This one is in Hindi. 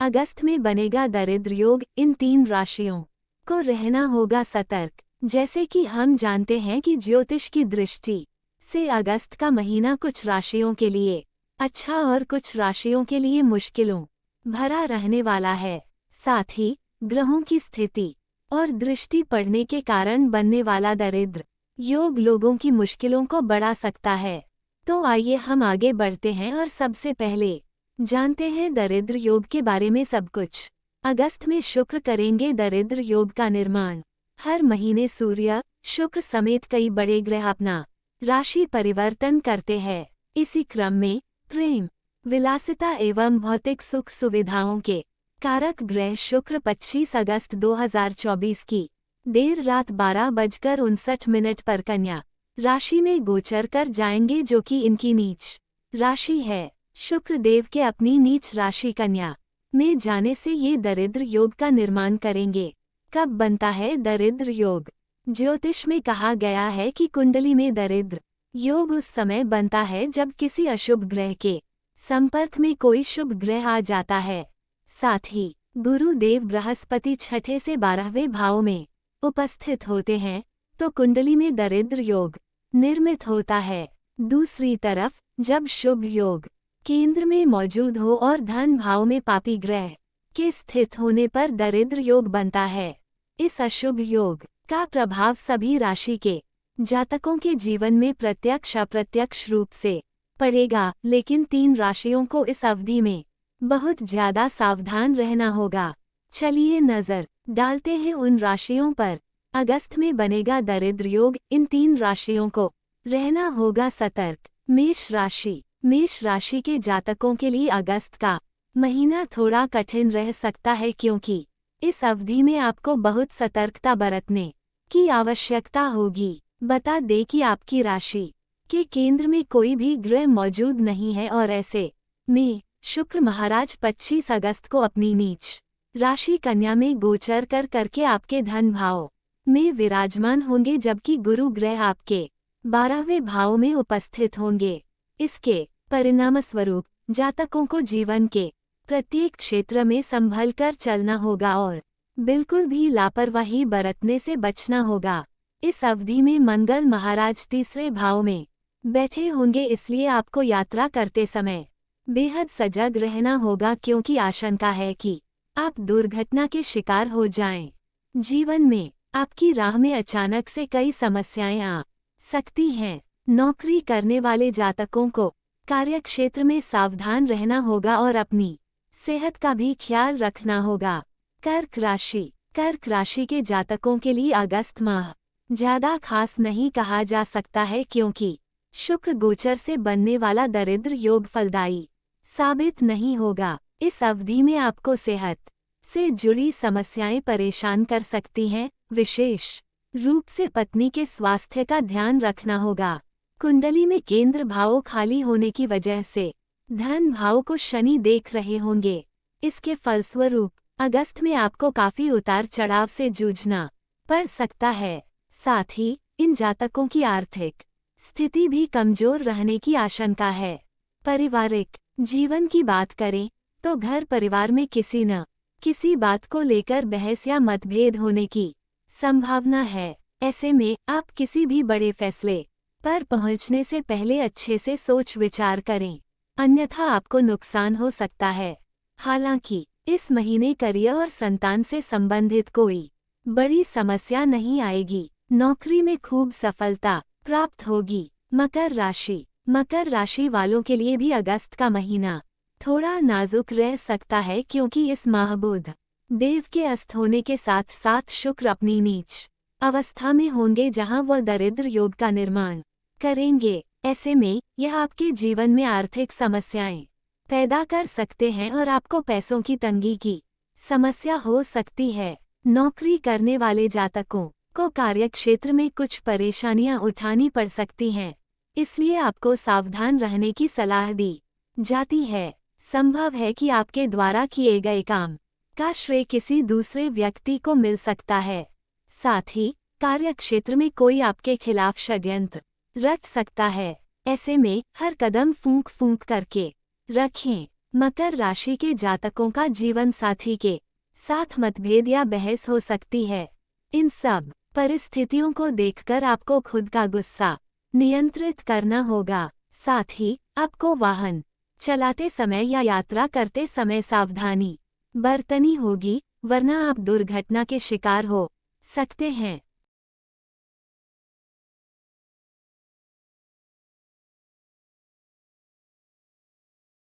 अगस्त में बनेगा दरिद्र योग। इन 3 राशियों को रहना होगा सतर्क। जैसे कि हम जानते हैं कि ज्योतिष की दृष्टि से अगस्त का महीना कुछ राशियों के लिए अच्छा और कुछ राशियों के लिए मुश्किलों भरा रहने वाला है। साथ ही ग्रहों की स्थिति और दृष्टि पड़ने के कारण बनने वाला दरिद्र योग लोगों की मुश्किलों को बढ़ा सकता है। तो आइए हम आगे बढ़ते हैं और सबसे पहले जानते हैं दरिद्र योग के बारे में सब कुछ। अगस्त में शुक्र करेंगे दरिद्र योग का निर्माण। हर महीने सूर्य, शुक्र समेत कई बड़े ग्रह अपना राशि परिवर्तन करते हैं। इसी क्रम में प्रेम, विलासिता एवं भौतिक सुख सुविधाओं के कारक ग्रह शुक्र 25 अगस्त 2024 की देर रात 12:59 पर कन्या राशि में गोचर कर जाएंगे, जो कि इनकी नीच राशि है। शुक्र देव के अपनी नीच राशि कन्या में जाने से ये दरिद्र योग का निर्माण करेंगे। कब बनता है दरिद्र योग? ज्योतिष में कहा गया है कि कुंडली में दरिद्र योग उस समय बनता है जब किसी अशुभ ग्रह के संपर्क में कोई शुभ ग्रह आ जाता है। साथ ही गुरु देव बृहस्पति 6 से 12वें भाव में उपस्थित होते हैं तो कुंडली में दरिद्र योग निर्मित होता है। दूसरी तरफ जब शुभ योग केंद्र में मौजूद हो और धन भाव में पापी ग्रह के स्थित होने पर दरिद्र योग बनता है। इस अशुभ योग का प्रभाव सभी राशि के जातकों के जीवन में प्रत्यक्ष अप्रत्यक्ष रूप से पड़ेगा, लेकिन 3 राशियों को इस अवधि में बहुत ज्यादा सावधान रहना होगा। चलिए नजर डालते हैं उन राशियों पर। अगस्त में बनेगा दरिद्र योग। इन 3 राशियों को रहना होगा सतर्क। मेष राशि। मेष राशि के जातकों के लिए अगस्त का महीना थोड़ा कठिन रह सकता है, क्योंकि इस अवधि में आपको बहुत सतर्कता बरतने की आवश्यकता होगी। बता दें कि आपकी राशि के केंद्र में कोई भी ग्रह मौजूद नहीं है और ऐसे में शुक्र महाराज 25 अगस्त को अपनी नीच राशि कन्या में गोचर करके आपके धन भाव में विराजमान होंगे, जबकि गुरु ग्रह आपके 12वें भाव में उपस्थित होंगे। इसके परिणामस्वरूप जातकों को जीवन के प्रत्येक क्षेत्र में संभल कर चलना होगा और बिल्कुल भी लापरवाही बरतने से बचना होगा। इस अवधि में मंगल महाराज 3रे भाव में बैठे होंगे, इसलिए आपको यात्रा करते समय बेहद सजग रहना होगा, क्योंकि आशंका है कि आप दुर्घटना के शिकार हो जाएं। जीवन में आपकी राह में अचानक से कई समस्याएं आ सकती हैं। नौकरी करने वाले जातकों को कार्यक्षेत्र में सावधान रहना होगा और अपनी सेहत का भी ख्याल रखना होगा। कर्क राशि। कर्क राशि के जातकों के लिए अगस्त माह ज्यादा खास नहीं कहा जा सकता है, क्योंकि शुक्र गोचर से बनने वाला दरिद्र योग फलदायी साबित नहीं होगा। इस अवधि में आपको सेहत से जुड़ी समस्याएं परेशान कर सकती हैं। विशेष रूप से पत्नी के स्वास्थ्य का ध्यान रखना होगा। कुंडली में केंद्र भाव खाली होने की वजह से धन भाव को शनि देख रहे होंगे। इसके फलस्वरूप अगस्त में आपको काफी उतार चढ़ाव से जूझना पड़ सकता है। साथ ही इन जातकों की आर्थिक स्थिति भी कमजोर रहने की आशंका है। पारिवारिक जीवन की बात करें तो घर परिवार में किसी न किसी बात को लेकर बहस या मतभेद होने की संभावना है। ऐसे में आप किसी भी बड़े फैसले पर पहुंचने से पहले अच्छे से सोच विचार करें, अन्यथा आपको नुकसान हो सकता है। हालांकि इस महीने करियर और संतान से संबंधित कोई बड़ी समस्या नहीं आएगी। नौकरी में खूब सफलता प्राप्त होगी। मकर राशि। मकर राशि वालों के लिए भी अगस्त का महीना थोड़ा नाजुक रह सकता है, क्योंकि इस माह बुध देव के अस्त होने के साथ साथ शुक्र अपनी नीच अवस्था में होंगे, जहां वह दरिद्र योग का निर्माण करेंगे। ऐसे में यह आपके जीवन में आर्थिक समस्याएं पैदा कर सकते हैं और आपको पैसों की तंगी की समस्या हो सकती है। नौकरी करने वाले जातकों को कार्यक्षेत्र में कुछ परेशानियां उठानी पड़ सकती हैं, इसलिए आपको सावधान रहने की सलाह दी जाती है। संभव है कि आपके द्वारा किए गए काम का श्रेय किसी दूसरे व्यक्ति को मिल सकता है। साथ ही कार्यक्षेत्र में कोई आपके खिलाफ षड्यंत्र रच सकता है। ऐसे में हर कदम फूंक फूंक करके रखें। मकर राशि के जातकों का जीवन साथी के साथ मतभेद या बहस हो सकती है। इन सब परिस्थितियों को देखकर आपको खुद का गुस्सा नियंत्रित करना होगा। साथ ही आपको वाहन चलाते समय या यात्रा करते समय सावधानी बरतनी होगी, वरना आप दुर्घटना के शिकार हो सकते हैं।